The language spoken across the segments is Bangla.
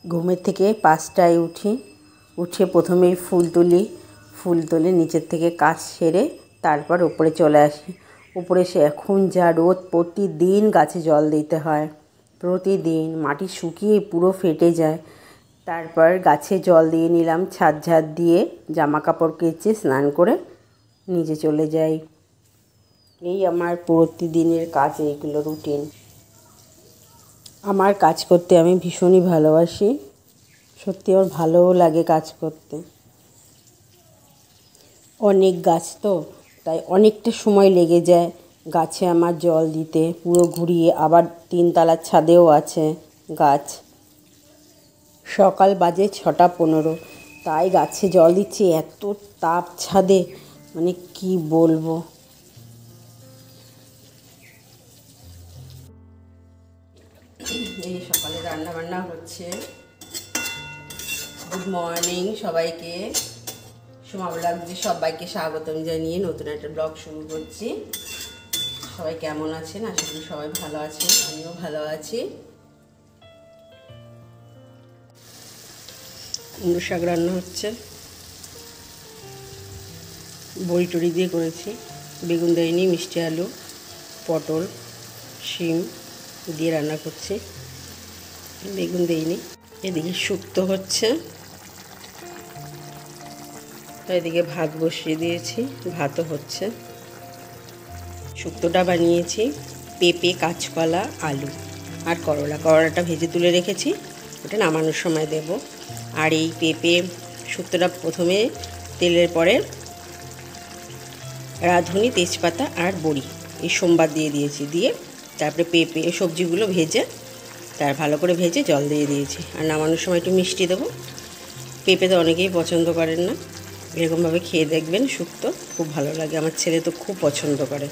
ঘুমের থেকে 5টায় উঠে প্রথমেই ফুল তুলে নিচের থেকে কাজ সেরে তারপর উপরে চলে আসি। উপরে এসে এখন যা রোদ, প্রতিদিন গাছে জল দিতে হয়, প্রতিদিন মাটি শুকিয়ে পুরো ফেটে যায়। তারপর গাছে জল দিয়ে নিলাম, ছাদ ঝাড় দিয়ে জামা কাপড় কেচে স্নান করে নিচে চলে যাই। এই আমার প্রতিদিনের কাজ, এইগুলো রুটিন। আমার কাজ করতে আমি ভীষণই ভালোবাসি, সত্যি আমার ভালোও লাগে কাজ করতে। অনেক গাছ তো, তাই অনেকটা সময় লেগে যায় গাছে আমার জল দিতে, পুরো ঘুরিয়ে। আবার 3 তলার ছাদেও আছে গাছ। সকাল বাজে 6:15, তাই গাছে জল দিচ্ছি। এত তাপ ছাদে, মানে কি বলবো। এই সকালে রান্না বান্না হচ্ছে। গুড মর্নিং সবাইকে, সোমা ব্লগে সবাইকে স্বাগতম জানিয়ে নতুন একটা ব্লগ শুরু করছি। সবাই কেমন আছেন? আশা করি সবাই ভালো আছেন, আমিও ভালো আছি। কুমড়ো শাক রান্না হচ্ছে, বড়ি টড়ি দিয়ে করেছি। বেগুন দেয়নি, মিষ্টি আলু, পটল, শিম দিয়ে রান্না করছি, বেগুন দেয়নি। এদিকে শুক্তো হচ্ছে, এদিকে ভাত বসিয়ে দিয়েছি, ভাতও হচ্ছে। শুক্তোটা বানিয়েছি পেঁপে, কাঁচকলা, আলু আর করলাটা ভেজে তুলে রেখেছি, ওটা নামানোর সময় দেব। আর এই পেঁপে শুক্তোটা প্রথমে তেলের পরে রাঁধুনি, তেজপাতা আর বড়ি এই সোমবার দিয়ে দিয়েছি, দিয়ে তারপরে পেঁপে সবজিগুলো ভেজে ভালো করে ভেজে জল দিয়ে দিয়েছি। আর নামানোর সময় একটু মিষ্টি দেবো। পেঁপে তো অনেকেই পছন্দ করেন না, এরকমভাবে খেয়ে দেখবেন, শুক্তো খুব ভালো লাগে। আমার ছেলে তো খুব পছন্দ করে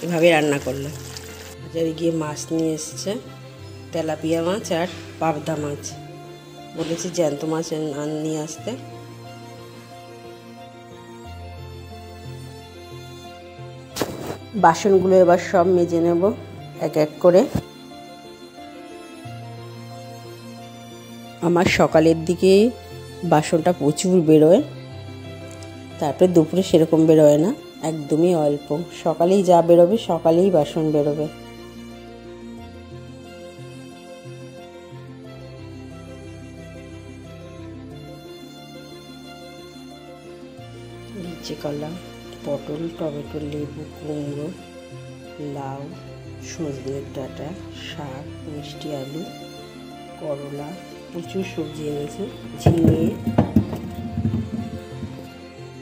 এভাবে রান্না করলে। বাজারে গিয়ে মাছ নিয়ে এসছে, তেলাপিয়া মাছ আর পাবদা মাছ। বলেছি জ্যান্ত মাছ নিয়ে আসতে। বাসনগুলো এবার সব মেজে নেব এক এক করে। আমার সকালের দিকে বাসনটা প্রচুর বেরোয়, তারপরে দুপুরে সেরকম বেরোয় না, একদমই অল্প। সকালেই যা বেরোবে, সকালেই বাসন বেরোবে। লিচি কলা, পটল, টমেটো, লেবু, কুমড়ো, লাউ, সজনের ডাঁটা, শাক, মিষ্টি আলু, করলা, প্রচুর সবজি এনেছে, ঝিঙে,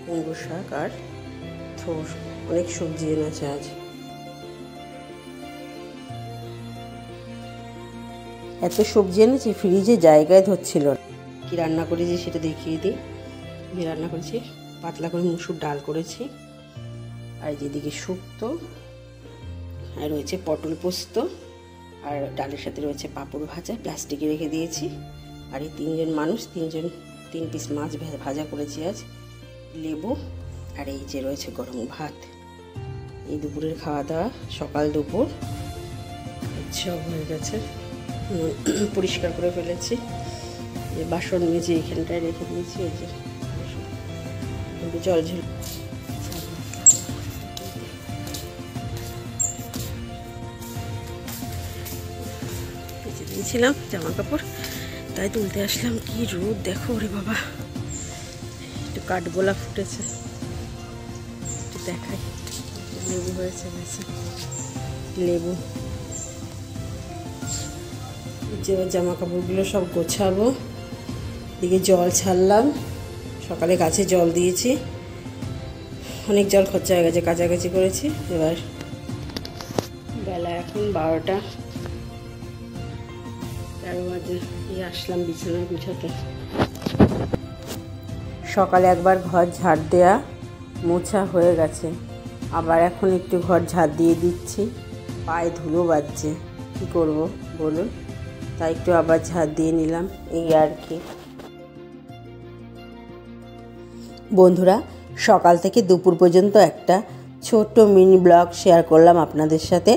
কুমড়ো শাক আর থোর, অনেক সবজি এনেছে আজ। এত সবজি এনেছে, ফ্রিজে জায়গায় ধরছিল না। কি রান্না করেছি সেটা দেখিয়ে দিই। কি রান্না করেছি, পাতলা করে মুসুর ডাল করেছি, আর যেদিকে শুক্তো, আর রয়েছে পটল পোস্ত, আর ডালের সাথে রয়েছে পাঁপড় ভাজা, প্লাস্টিকে রেখে দিয়েছি। আর এই 3জন মানুষ, 3 পিস মাছ ভাজা করেছি আজ, লেবু, আর এই যে রয়েছে গরম ভাত। এই দুপুরের খাওয়া দাওয়া, সকাল দুপুর সব হয়ে গেছে। পরিষ্কার করে ফেলেছি, বাসন মেজে এখানটায় রেখে দিয়েছি। এই যে জল ঝুল দিয়েছিলাম জামা কাপড়, তাই তুলতে আসলাম। কি রোদ দেখো, ওরে বাবা। একটু কাঠগোলা ফুটেছে, একটু দেখাই। লেবু হয়েছে, লেবু। যে জামা কাপড়গুলো সব গোছাবো। এদিকে জল ছাড়লাম, সকালে গাছে জল দিয়েছি, অনেক জল খরচা হয়ে গেছে, কাচাকাচি করেছি। এবার বেলা এখন 12টা 13 বাজে, আসলাম বিছানায় গুছাতে। সকালে একবার ঘর ঝাড় দেয়া মোছা হয়ে গেছে, আবার এখন একটু ঘর ঝাড় দিয়ে দিচ্ছি। পায়ে ধুলো বাজছে, কী করব বলুন, তাই একটু আবার ঝাড় দিয়ে নিলাম, এই আর কি। বন্ধুরা, সকাল থেকে দুপুর পর্যন্ত একটা ছোট্ট মিনি ব্লগ শেয়ার করলাম আপনাদের সাথে।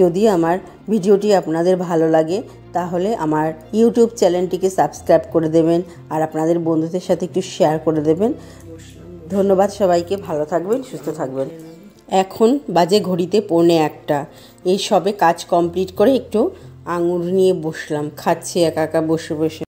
যদি আমার ভিডিওটি আপনাদের ভালো লাগে তাহলে আমার ইউটিউব চ্যানেলটিকে সাবস্ক্রাইব করে দেবেন আর আপনাদের বন্ধুদের সাথে একটু শেয়ার করে দেবেন। ধন্যবাদ সবাইকে, ভালো থাকবেন, সুস্থ থাকবেন। এখন বাজে ঘড়িতে 1:45। এই সবে কাজ কমপ্লিট করে একটু আঙুর নিয়ে বসলাম, খাচ্ছি একা একা বসে বসে।